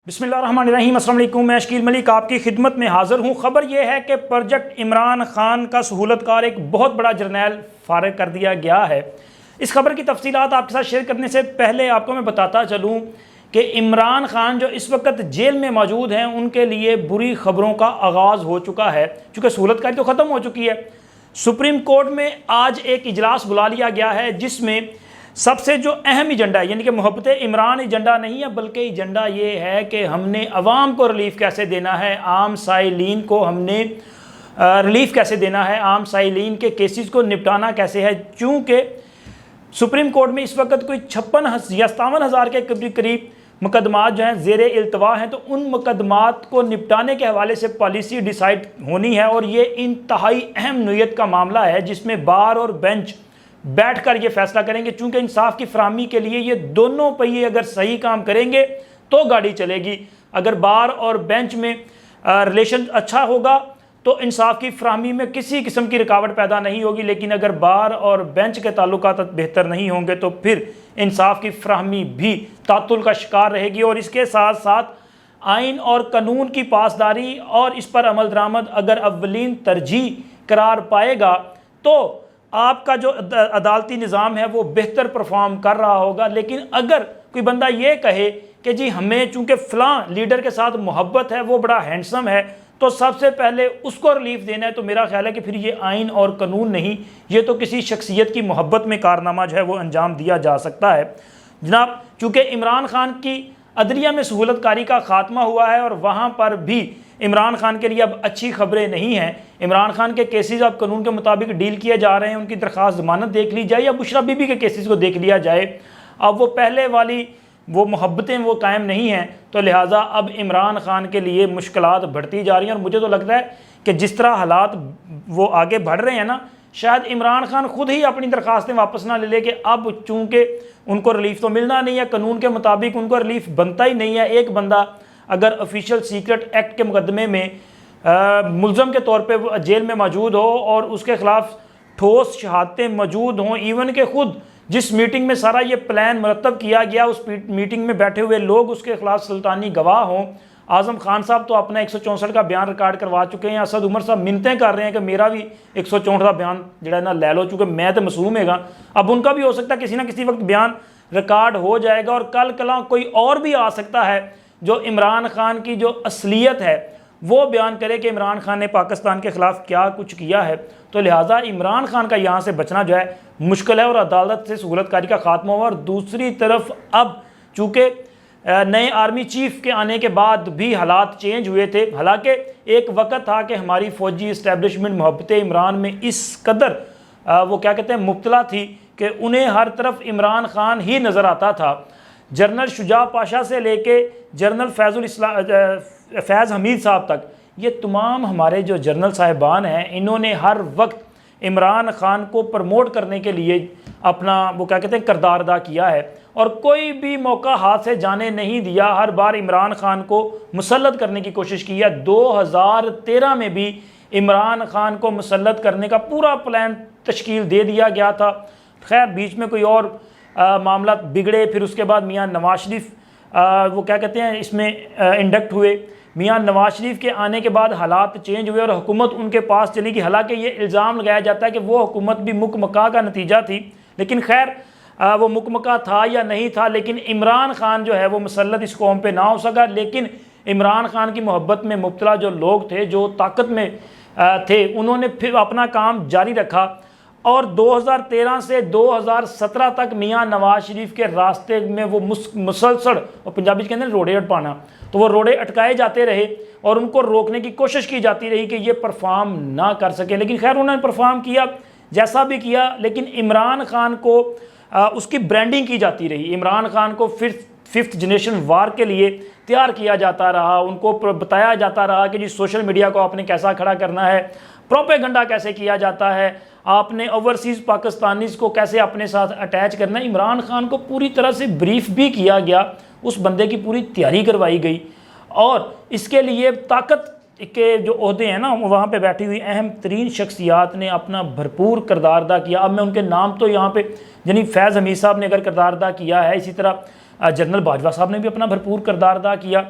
बिस्मिल्लाहिर्रहमानिर्रहीम, अस्सलाम वालेकुम। मैं शकील मलिक आपकी खिदमत में हाज़िर हूँ। ख़बर यह है कि प्रोजेक्ट इमरान खान का सहूलतकार एक बहुत बड़ा जर्नैल फारिग कर दिया गया है। इस खबर की तफसीलात आपके साथ शेयर करने से पहले आपको मैं बताता चलूँ कि इमरान खान जो इस वक्त जेल में मौजूद हैं उनके लिए बुरी खबरों का आगाज़ हो चुका है, चूँकि सहूलतकारी तो ख़त्म हो चुकी है। सुप्रीम कोर्ट में आज एक इजलास बुला लिया गया है जिसमें सबसे जो अहम एजेंडा है, यानी कि मोहब्बत इमरान एजेंडा नहीं है, बल्कि एजेंडा ये है कि हमने अवाम को रिलीफ कैसे देना है, आम साइलीन को हमने रिलीफ कैसे देना है, आम साइलीन के केसेस को निपटाना कैसे है। चूँकि सुप्रीम कोर्ट में इस वक्त कोई 56 या 57,000 के करीब मुकदमात जो हैं ज़ेर इल्तवा हैं, तो उन मुकदमात को निपटाने के हवाले से पॉलिसी डिसाइड होनी है और ये इंतहाई अहम नोयत का मामला है जिसमें बार और बेंच बैठकर ये फैसला करेंगे। चूंकि इंसाफ की फराहमी के लिए ये दोनों पहिए अगर सही काम करेंगे तो गाड़ी चलेगी। अगर बार और बेंच में रिलेशन अच्छा होगा तो इंसाफ की फराहमी में किसी किस्म की रुकावट पैदा नहीं होगी, लेकिन अगर बार और बेंच के ताल्लुकात बेहतर नहीं होंगे तो फिर इंसाफ की फराहमी भी तातुल का शिकार रहेगी। और इसके साथ साथ आइन और कानून की पासदारी और इस पर अमल दरामद अगर अव्वलीन तरजीह करार पाएगा तो आपका जो अदालती निज़ाम है वो बेहतर परफॉर्म कर रहा होगा। लेकिन अगर कोई बंदा ये कहे कि जी हमें चूँकि फ़लाँ लीडर के साथ मोहब्बत है, वो बड़ा हैंडसम है, तो सबसे पहले उसको रिलीफ देना है, तो मेरा ख्याल है कि फिर ये आइन और कानून नहीं, ये तो किसी शख्सियत की मोहब्बत में कारनामा जो है वो अंजाम दिया जा सकता है। जनाब, चूँकि इमरान खान की अदलिया में सहूलतकारी का खात्मा हुआ है और वहाँ पर भी इमरान खान के लिए अब अच्छी खबरें नहीं हैं। इमरान खान के केसेस अब कानून के मुताबिक डील किए जा रहे हैं, उनकी दरख्वास्त ज़मानत देख ली जाए या बुशरा बीबी के केसेस को देख लिया जाए। अब वो पहले वाली वो मोहब्बतें वो कायम नहीं हैं, तो लिहाजा अब इमरान खान के लिए मुश्किलात बढ़ती जा रही हैं। और मुझे तो लगता है कि जिस तरह हालात वो आगे बढ़ रहे हैं ना, शायद इमरान खान खुद ही अपनी दरख्वास्तें वापस ना ले ले कि अब चूँकि उनको रिलीफ तो मिलना नहीं है, कानून के मुताबिक उनको रिलीफ बनता ही नहीं है। एक बंदा अगर ऑफिशियल सीक्रेट एक्ट के मुकदमे में मुलज़म के तौर पे जेल में मौजूद हो और उसके ख़िलाफ़ ठोस शहादतें मौजूद हों, इवन के ख़ुद जिस मीटिंग में सारा ये प्लान मुरतब किया गया उस मीटिंग में बैठे हुए लोग उसके ख़िलाफ़ सुल्तानी गवाह हों। आज़म खान साहब तो अपना 164 का बयान रिकॉर्ड करवा चुके हैं। असद उमर साहब मिन्नतें कर रहे हैं कि मेरा भी 164 का बयान जो ना ले लो, चूँकि मैं तो मासूम हैगा। अब उनका भी हो सकता है किसी ना किसी वक्त बयान रिकॉर्ड हो जाएगा और कल कला कोई और भी आ सकता है जो इमरान खान की जो असलियत है वो बयान करे कि इमरान खान ने पाकिस्तान के ख़िलाफ़ क्या कुछ किया है। तो लिहाजा इमरान खान का यहाँ से बचना जो है मुश्किल है और अदालत से सहूलतकारी का खात्मा हुआ। और दूसरी तरफ अब चूँकि नए आर्मी चीफ के आने के बाद भी हालात चेंज हुए थे। हालांकि एक वक्त था कि हमारी फ़ौजी इस्टेब्लिशमेंट मोहब्बत इमरान में इस कदर वो क्या कहते हैं मुब्तला थी कि उन्हें हर तरफ इमरान खान ही नज़र आता था। जनरल शुजा पाशा से लेके जनरल फैज़ हमीद साहब तक, ये तमाम हमारे जो जनरल साहिबान हैं इन्होंने हर वक्त इमरान खान को प्रमोट करने के लिए अपना वो क्या कहते हैं किरदार अदा किया है और कोई भी मौका हाथ से जाने नहीं दिया। हर बार इमरान खान को मुसल्लत करने की कोशिश की है। 2013 में भी इमरान खान को मुसल्लत करने का पूरा प्लान तश्कील दे दिया गया था। खैर बीच में कोई और मामला बिगड़े, फिर उसके बाद मियाँ नवाज शरीफ वो क्या कहते हैं इसमें इंडक्ट हुए। मियाँ नवाज शरीफ के आने के बाद हालात चेंज हुए और हुकूमत उनके पास चली गई। हालांकि ये इल्ज़ाम लगाया जाता है कि वो हुकूमत भी मुकमका का नतीजा थी, लेकिन खैर वो मुकमका था या नहीं था, लेकिन इमरान खान जो है वो मुसल्लत इस कौम पे ना हो सका। लेकिन इमरान खान की मोहब्बत में मुब्तला जो लोग थे, जो ताकत में थे, उन्होंने फिर अपना काम जारी रखा और 2013 से 2017 तक मियाँ नवाज शरीफ के रास्ते में वो मुसलसल, और पंजाबी कहते हैं रोड़े अटपाना, तो वो रोड़े अटकाए जाते रहे और उनको रोकने की कोशिश की जाती रही कि ये परफॉर्म ना कर सके। लेकिन खैर उन्होंने परफॉर्म किया, जैसा भी किया। लेकिन इमरान खान को उसकी ब्रांडिंग की जाती रही। इमरान खान को फिर 5th जनरेशन वार के लिए तैयार किया जाता रहा। उनको बताया जाता रहा कि जी सोशल मीडिया को आपने कैसा खड़ा करना है, प्रोपेगेंडा कैसे किया जाता है, आपने ओवरसीज़ पाकिस्तानीज़ को कैसे अपने साथ अटैच करना है। इमरान खान को पूरी तरह से ब्रीफ भी किया गया, उस बंदे की पूरी तैयारी करवाई गई और इसके लिए ताकत के जो ओहदे हैं ना वहाँ पे बैठी हुई अहम तरीन शख्सियात ने अपना भरपूर किरदार अदा किया। अब मैं उनके नाम तो यहाँ पे यानी फैज़ हमीद साहब ने अगर किरदार अदा किया है, इसी तरह जनरल बाजवा साहब ने भी अपना भरपूर किरदार अदा किया।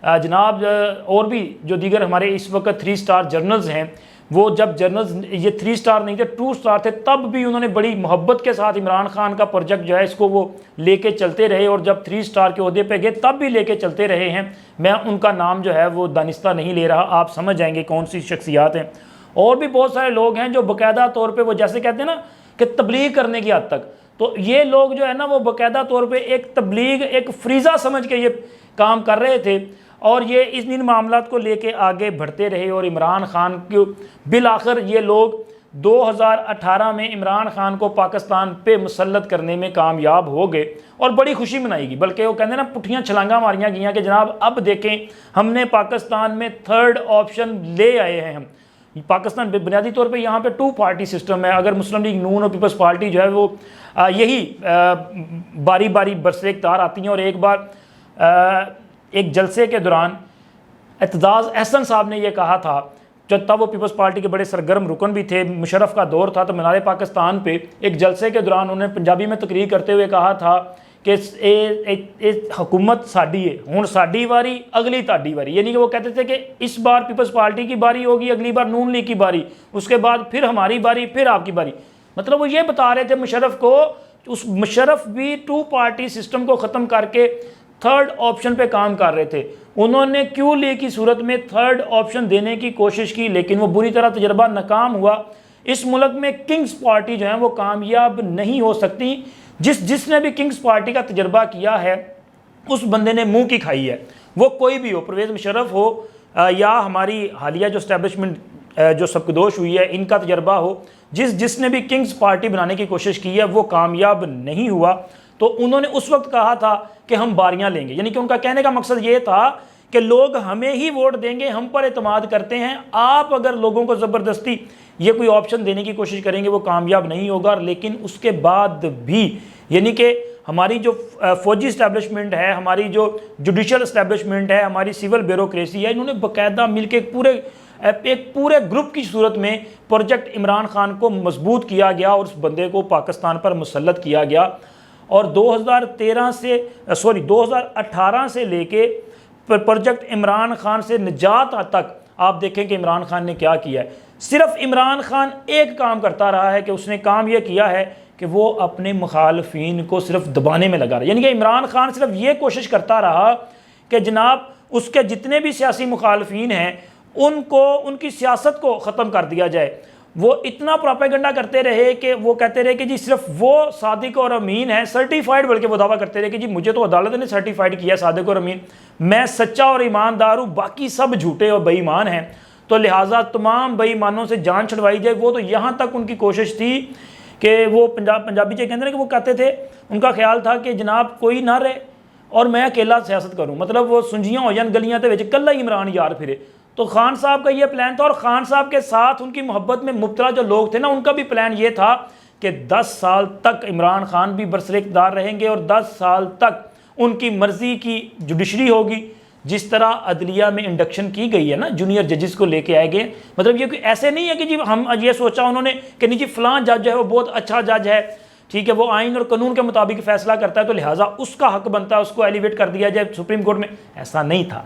जनाब और भी जो दीगर हमारे इस वक्त 3 स्टार जर्नल्स हैं, वो जब जर्नल्स ये 3 स्टार नहीं थे 2 स्टार थे, तब भी उन्होंने बड़ी मोहब्बत के साथ इमरान खान का प्रोजेक्ट जो है इसको वो लेके चलते रहे, और जब 3 स्टार के ओहदे पे गए तब भी लेके चलते रहे हैं। मैं उनका नाम जो है वो दानिस्ता नहीं ले रहा, आप समझ जाएंगे कौन सी शख्सियात हैं। और भी बहुत सारे लोग हैं जो बाकायदा तौर पर वो जैसे कहते हैं ना कि तबलीग करने की हद तक, तो ये लोग जो है ना वो बाकायदा तौर पर एक तबलीग एक फ्रीज़ा समझ के ये काम कर रहे थे, और ये इन मामलात को लेके आगे बढ़ते रहे। और इमरान खान को बिल आखिर ये लोग 2018 में इमरान खान को पाकिस्तान पे मुसल्लत करने में कामयाब हो गए, और बड़ी खुशी मनाई, बल्कि वो कहते हैं ना पुठियाँ छलांगा मारियाँ गई कि जनाब अब देखें हमने पाकिस्तान में 3rd ऑप्शन ले आए हैं। हम पाकिस्तान बुनियादी तौर पे यहाँ पे 2 पार्टी सिस्टम है। अगर मुस्लिम लीग नून और पीपल्स पार्टी जो है वो यही बारी बारी बरसे इख्तियार आती हैं, और एक बार एक जलसे के दौरान एतजाज़ अहसन साहब ने यह कहा था, जो तब वो पीपल्स पार्टी के बड़े सरगर्म रुकन भी थे, मुशर्रफ का दौर था, तो मीनार पाकिस्तान पे एक जलसे के दौरान उन्होंने पंजाबी में तकरीर करते हुए कहा था कि हुकूमत साड़ी है, हुण साड़ी वारी अगली ताड़ी वारी। यानी कि वो कहते थे कि इस बार पीपल्स पार्टी की बारी होगी, अगली बार नून लीग की बारी, उसके बाद फिर हमारी बारी, फिर आपकी बारी। मतलब वो ये बता रहे थे मुशर्रफ को, उस मुशर्रफ भी 2 पार्टी सिस्टम को ख़त्म करके 3rd ऑप्शन पे काम कर रहे थे। उन्होंने क्यों लीग की सूरत में 3rd ऑप्शन देने की कोशिश की, लेकिन वो बुरी तरह तजर्बा नाकाम हुआ। इस मुल्क में किंग्स पार्टी जो है वो कामयाब नहीं हो सकती। जिसने भी किंग्स पार्टी का तजर्बा किया है उस बंदे ने मुंह की खाई है, वो कोई भी हो, परवेज़ मुशर्रफ हो या हमारी हालिया जो इस्टेब्लिशमेंट जो सबकदोश हुई है इनका तजर्बा हो, जिसने भी किंग्स पार्टी बनाने की कोशिश की है वो कामयाब नहीं हुआ। तो उन्होंने उस वक्त कहा था कि हम बारियां लेंगे, यानी कि उनका कहने का मकसद ये था कि लोग हमें ही वोट देंगे, हम पर एतमाद करते हैं, आप अगर लोगों को ज़बरदस्ती ये कोई ऑप्शन देने की कोशिश करेंगे वो कामयाब नहीं होगा। लेकिन उसके बाद भी यानी कि हमारी जो फौजी इस्टेब्लिशमेंट है, हमारी जो जुडिशल इस्टेब्लिशमेंट है, हमारी सिविल ब्यूरोक्रेसी है, इन्होंने बाकायदा मिलकर एक पूरे ग्रुप की सूरत में प्रोजेक्ट इमरान खान को मजबूत किया गया और उस बंदे को पाकिस्तान पर मुसल्लत किया गया। और 2018 से लेके प्रोजेक्ट इमरान खान से निजात तक आप देखें कि इमरान खान ने क्या किया है। सिर्फ इमरान खान एक काम करता रहा है कि उसने काम यह किया है कि वो अपने मुखालफीन को सिर्फ दबाने में लगा रहा है। यानी कि इमरान खान सिर्फ ये कोशिश करता रहा कि जनाब उसके जितने भी सियासी मुखालफीन हैं उनको उनकी सियासत को ख़त्म कर दिया जाए। वो इतना प्रोपेगेंडा करते रहे कि वो कहते रहे कि जी सिर्फ वो सादिक और अमीन है, सर्टिफाइड, बल्कि वो दावा करते रहे कि जी मुझे तो अदालत ने सर्टिफाइड किया सादिक और अमीन, मैं सच्चा और ईमानदार हूँ, बाकी सब झूठे और बेईमान हैं, तो लिहाजा तमाम बेईमानों से जान छुड़वाई जाए। वो तो यहाँ तक उनकी कोशिश थी कि वो पंजाबी के कहते हैं कि वो कहते थे, उनका ख्याल था कि जनाब कोई ना रहे और मैं अकेला सियासत करूँ, मतलब वो सुंजियाँ हो जान गलियाँ के कल्ला ही इमरान यार फिरे। तो खान साहब का ये प्लान था, और खान साहब के साथ उनकी मोहब्बत में मुब्तला जो लोग थे ना, उनका भी प्लान ये था कि 10 साल तक इमरान खान भी बरसर-ए-इक़्तिदार रहेंगे और 10 साल तक उनकी मर्ज़ी की जुडिशरी होगी। जिस तरह अदलिया में इंडक्शन की गई है ना, जूनियर जजेस को लेके आए गए, मतलब ये ऐसे नहीं है कि जी हम ये सोचा उन्होंने कि नहीं जी फ़लाँ जज है वो बहुत अच्छा जज है, ठीक है, वो आइन और कानून के मुताबिक फ़ैसला करता है तो लिहाजा उसका हक बनता है उसको एलिवेट कर दिया जाए सुप्रीम कोर्ट में। ऐसा नहीं था।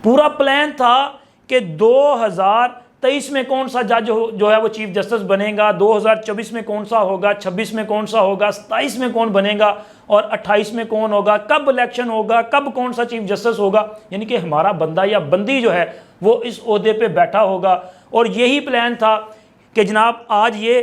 पूरा प्लान था कि 2023 में कौन सा जज जो है वो चीफ जस्टिस बनेगा, 2024 में कौन सा होगा, 26 में कौन सा होगा, 27 में कौन बनेगा और 28 में कौन होगा, कब इलेक्शन होगा, कब कौन सा चीफ जस्टिस होगा। यानी कि हमारा बंदा या बंदी जो है वो इस ओहदे पे बैठा होगा। और यही प्लान था कि जनाब आज ये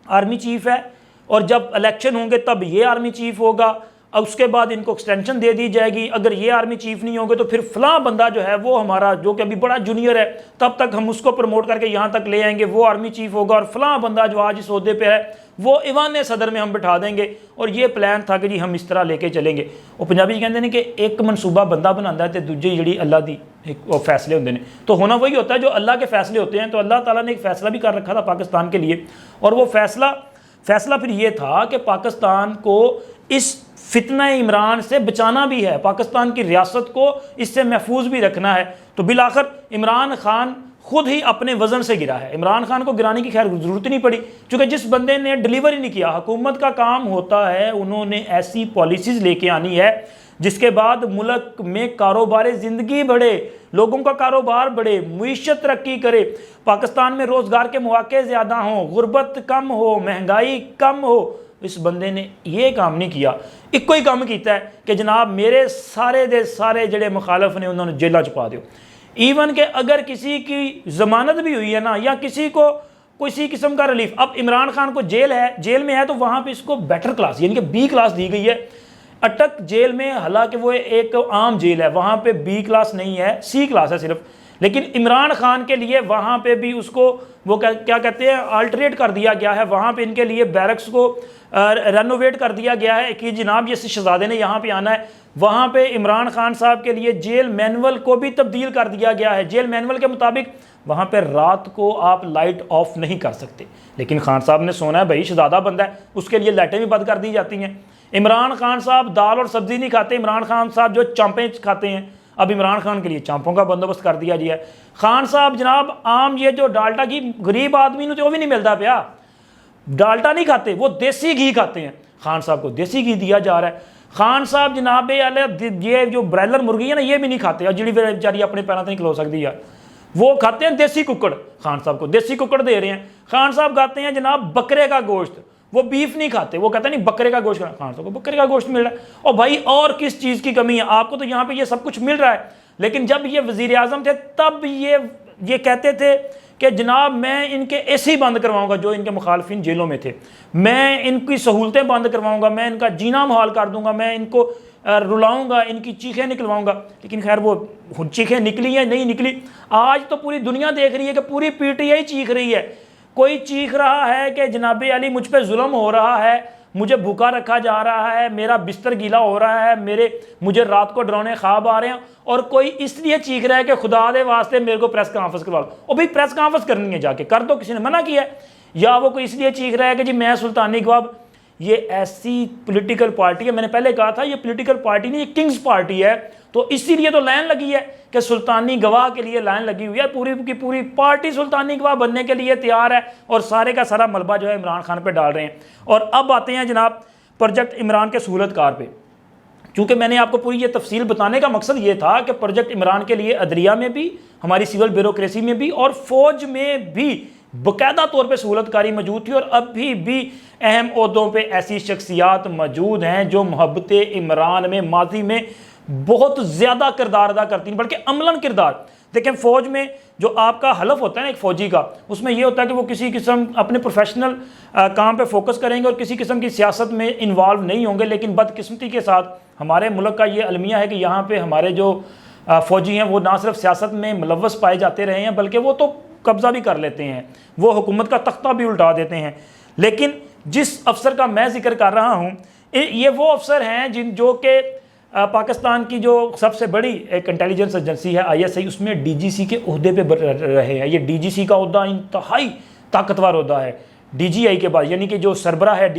आर्मी चीफ है और जब इलेक्शन होंगे तब ये आर्मी चीफ होगा, अब उसके बाद इनको एक्सटेंशन दे दी जाएगी, अगर ये आर्मी चीफ नहीं होंगे तो फिर फलां बंदा जो है वो हमारा जो कि अभी बड़ा जूनियर है तब तक हम उसको प्रमोट करके यहाँ तक ले आएंगे, वो आर्मी चीफ होगा, और फलां बंदा जो आज इस ओहदे पे है वो ईवान सदर में हम बिठा देंगे। और ये प्लान था कि जी हम इस तरह लेके चलेंगे। और पंजाबी कहते हैं कि एक मनसूबा बंदा बनाता है तो दूजी जी अल्लाह दी एक फैसले होंगे ने, तो होना वही होता है जो अल्लाह के फैसले होते हैं। तो अल्लाह ताला ने एक फ़ैसला भी कर रखा था पाकिस्तान के लिए, और वो फैसला फिर ये था कि पाकिस्तान को इस फितना इमरान से बचाना भी है, पाकिस्तान की रियासत को इससे महफूज भी रखना है। तो बिलाखिर इमरान खान खुद ही अपने वज़न से गिरा है। इमरान खान को गिराने की खैर ज़रूरत नहीं पड़ी, क्योंकि जिस बंदे ने डिलीवर ही नहीं किया, हुकूमत का काम होता है उन्होंने ऐसी पॉलिसीज़ लेके आनी है जिसके बाद मुल्क में कारोबार ज़िंदगी बढ़े, लोगों का कारोबार बढ़े, मुईशत तरक्की करे, पाकिस्तान में रोज़गार के मौके ज़्यादा हों, गुर्बत कम हो, महंगाई कम हो। इस बंदे ने ये काम नहीं किया। इको ही काम किया है कि जनाब मेरे सारे दे सारे जड़े मुखालफ ने उन्होंने जेलों च पा दो। ईवन के अगर किसी की ज़मानत भी हुई है ना, या किसी को किसी किस्म का रिलीफ, अब इमरान खान को जेल में है तो वहाँ पे इसको बेटर क्लास यानी कि बी क्लास दी गई है। अटक जेल में, हालांकि वो एक आम जेल है, वहाँ पे बी क्लास नहीं है, सी क्लास है सिर्फ, लेकिन इमरान खान के लिए वहाँ पे भी उसको वो क्या कहते हैं अल्टरेट कर दिया गया है। वहाँ पे इनके लिए बैरक्स को रेनोवेट कर दिया गया है कि जनाब ये शहजादे ने यहाँ पे आना है। वहाँ पे इमरान खान साहब के लिए जेल मैनुअल को भी तब्दील कर दिया गया है। जेल मैनुअल के मुताबिक वहाँ पे रात को आप लाइट ऑफ नहीं कर सकते, लेकिन खान साहब ने सोना है भाई, शहजादा बंदा है, उसके लिए लाइटें भी बंद कर दी जाती हैं। इमरान खान साहब दाल और सब्जी नहीं खाते, इमरान खान साहब जो चांपें खाते हैं, अब इमरान खान के लिए चांपों का बंदोबस्त कर दिया गया है। खान साहब जनाब आम ये जो डाल्टा घी गरीब आदमी ने तो भी नहीं मिलता पिया, डाल्टा नहीं खाते, वो देसी घी खाते हैं। खान साहब को देसी घी दिया जा रहा है। खान साहब जनाब ये जो ब्रायलर मुर्गी है ना, ये भी नहीं खाते, और जी बेचारी अपने पैरों से नहीं खलो सकती यार, वो खाते हैं देसी कुकड़। खान साहब को देसी कुकड़ दे रहे हैं। खान साहब खाते हैं जनाब बकरे का गोश्त, वो बीफ नहीं खाते, वो कहते हैं नहीं बकरे का गोश्त। खान साहब को बकरे का गोश्त मिल रहा है। और भाई और किस चीज़ की कमी है? आपको तो यहाँ पे ये सब कुछ मिल रहा है, लेकिन जब ये वजीर आजम थे तब ये कहते थे कि जनाब मैं इनके एसी बंद करवाऊंगा, जो इनके मुखालफिन जेलों में थे, मैं इनकी सहूलतें बंद करवाऊंगा, मैं इनका जीना मुहाल कर दूंगा, मैं इनको रुलाऊंगा, इनकी चीखें निकलवाऊंगा। लेकिन खैर वो चीखें निकली या नहीं निकली, आज तो पूरी दुनिया देख रही है कि पूरी पीटीआई चीख रही है। कोई चीख रहा है कि जनाब अली मुझ पर जुल्म हो रहा है, मुझे भूखा रखा जा रहा है, मेरा बिस्तर गीला हो रहा है, मुझे रात को डरावने ख्वाब आ रहे हैं, और कोई इसलिए चीख रहा है कि खुदा दे वास्ते मेरे को प्रेस कॉन्फ्रेंस करवा लो। और भाई प्रेस कॉन्फ्रेंस करनी है जाके कर दो, किसी ने मना किया है? या वो कोई इसलिए चीख रहा है कि जी मैं सुल्तानी गवाह। ये ऐसी पॉलिटिकल पार्टी है, मैंने पहले कहा था ये पॉलिटिकल पार्टी नहीं, ये किंग्स पार्टी है। तो इसीलिए तो लाइन लगी है कि सुल्तानी गवाह के लिए लाइन लगी हुई है। पूरी की पूरी पार्टी सुल्तानी गवाह बनने के लिए तैयार है, और सारे का सारा मलबा जो है इमरान खान पे डाल रहे हैं। और अब आते हैं जनाब प्रोजेक्ट इमरान के सहूलतकार पे। चूँकि मैंने आपको पूरी ये तफसील बताने का मकसद ये था कि प्रोजेक्ट इमरान के लिए अदलिया में भी, हमारी सिविल ब्यूरोक्रेसी में भी और फौज में भी बाकायदा तौर पे सहूलतकारी मौजूद थी। और अभी भी अहम ओहदों पे ऐसी शख्सियात मौजूद हैं जो मोहब्बत इमरान में माजी में बहुत ज़्यादा किरदार अदा करती हैं, बल्कि अमलन किरदार। देखें फ़ौज में जो आपका हलफ होता है ना एक फ़ौजी का, उसमें यह होता है कि वो किसी किस्म अपने प्रोफेशनल काम पे फोकस करेंगे और किसी किस्म की सियासत में इन्वॉल्व नहीं होंगे। लेकिन बदकिस्मती के साथ हमारे मुल्क का ये अलमिया है कि यहाँ पे हमारे जो फ़ौजी हैं वो ना सिर्फ सियासत में मुलव्वस पाए जाते रहे हैं, बल्कि वो तो कब्ज़ा भी कर लेते हैं, वो हुकूमत का तख्ता भी उल्टा देते हैं। लेकिन जिस अफसर का मैं जिक्र कर रहा हूँ, ये वो अफसर हैं जो कि पाकिस्तान की जो सबसे बड़ी एक इंटेलिजेंस एजेंसी है ISI, उसमें DGC के ओहदे पे रहे हैं। ये DGC का ओहदा इंतहाई ताकतवर ओहदा है DGI के बाद, यानी कि जो सरबरा है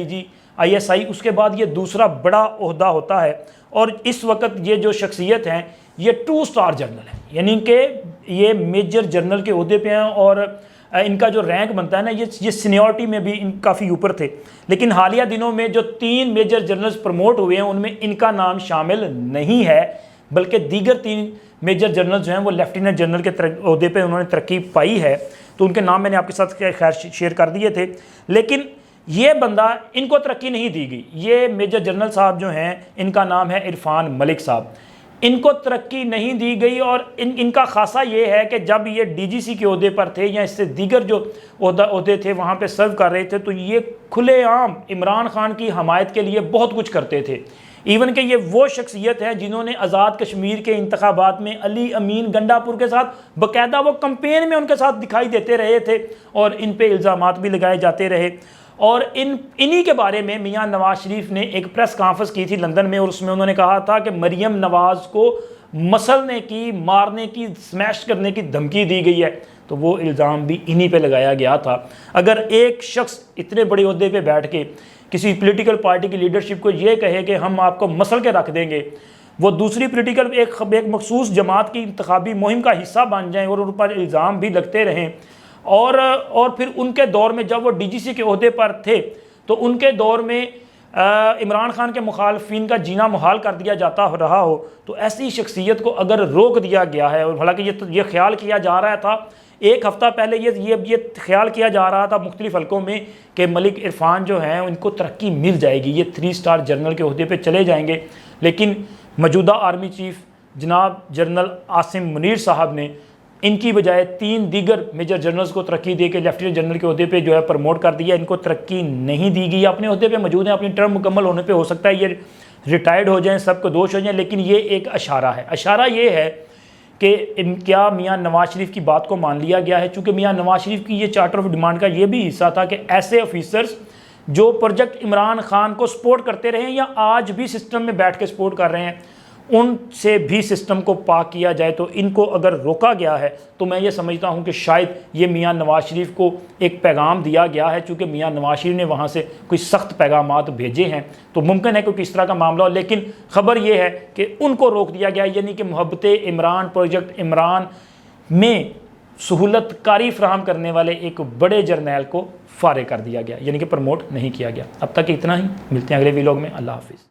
ISI, उसके बाद ये दूसरा बड़ा ओहदा होता है। और इस वक्त ये जो शख्सियत हैं ये 2 स्टार जनरल है, यानी कि ये मेजर जनरल के ओहदे पे हैं, और इनका जो रैंक बनता है ना ये सीनियरिटी में भी काफ़ी ऊपर थे। लेकिन हालिया दिनों में जो 3 मेजर जनरल्स प्रमोट हुए हैं उनमें इनका नाम शामिल नहीं है, बल्कि दीगर 3 मेजर जनरल जो हैं वो लेफ्टिनेंट जनरल के ओहदे पे उन्होंने तरक्की पाई है। तो उनके नाम मैंने आपके साथ खैर शेयर कर दिए थे। लेकिन ये बंदा, इनको तरक्की नहीं दी गई। ये मेजर जनरल साहब जो हैं इनका नाम है इरफान मलिक साहब, इनको तरक्की नहीं दी गई। और इनका खासा ये है कि जब ये DGC के ओहदे पर थे या इससे दीगर जो ओहदे थे वहाँ पे सर्व कर रहे थे, तो ये खुलेआम इमरान खान की हमायत के लिए बहुत कुछ करते थे। इवन कि ये वो शख्सियत है जिन्होंने आज़ाद कश्मीर के इंतखाबात में अली अमीन गंडापुर के साथ बाकायदा वो कंपेन में उनके साथ दिखाई देते रहे थे, और इन पे इल्ज़ामात भी लगाए जाते रहे। और इन्हीं के बारे में मियां नवाज शरीफ ने एक प्रेस कॉन्फ्रेंस की थी लंदन में, और उसमें उन्होंने कहा था कि मरियम नवाज को मसलने की, मारने की, स्मैश करने की धमकी दी गई है। तो वो इल्ज़ाम भी इन्हीं पे लगाया गया था। अगर एक शख्स इतने बड़े ओहदे पे बैठ के किसी पॉलिटिकल पार्टी की लीडरशिप को ये कहे कि हम आपको मसल के रख देंगे, वो दूसरी पॉलिटिकल एक मखसूस जमात की इंतखाबी मुहिम का हिस्सा बन जाएँ और उन पर इल्ज़ाम भी लगते रहें, और फिर उनके दौर में जब वो DGC के ओहदे पर थे तो उनके दौर में इमरान खान के मुखालफिन का जीना मुहाल कर दिया जाता रहा हो, तो ऐसी शख्सियत को अगर रोक दिया गया है, और हालांकि ये ख्याल किया जा रहा था एक हफ़्ता पहले, ये ख्याल किया जा रहा था मुख्तलिफ़ हलकों में कि मलिक इरफान जो हैं उनको तरक्की मिल जाएगी, ये 3 स्टार जनरल के ओहदे पे चले जाएंगे, लेकिन मौजूदा आर्मी चीफ़ जनाब जनरल आसिम मुनीर साहब ने इनकी बजाय 3 दीगर मेजर जनरल्स को तरक्की दे के लेफ्टिनेंट जनरल के ओहदे पे जो है प्रमोट कर दिया। इनको तरक्की नहीं दी गई, अपने ओहदे पे मौजूद हैं, अपनी टर्म मुकम्मल होने पे हो सकता है ये रिटायर्ड हो जाएं, सबको दोष हो जाएं, लेकिन ये एक इशारा है। इशारा ये है कि क्या मियाँ नवाज शरीफ की बात को मान लिया गया है, चूँकि मियाँ नवाज शरीफ की ये चार्टर ऑफ डिमांड का ये भी हिस्सा था कि ऐसे ऑफिसर्स जो प्रोजेक्ट इमरान खान को सपोर्ट करते रहे या आज भी सिस्टम में बैठ के सपोर्ट कर रहे हैं, उनसे भी सिस्टम को पाक किया जाए। तो इनको अगर रोका गया है तो मैं ये समझता हूँ कि शायद ये मियाँ नवाज शरीफ को एक पैगाम दिया गया है, चूँकि मियाँ नवाज शरीफ ने वहाँ से कोई सख्त पैगामात भेजे हैं, तो मुमकिन है कोई इस तरह का मामला हो। लेकिन ख़बर ये है कि उनको रोक दिया गया, यानी कि मोहब्बत इमरान, प्रोजेक्ट इमरान में सहूलतकारी फ्राहम करने वाले एक बड़े जर्नैल को फारिग कर दिया गया, यानी कि प्रमोट नहीं किया गया। अब तक इतना ही, मिलते हैं अगले वीलॉग में। अल्लाह हाफिज़।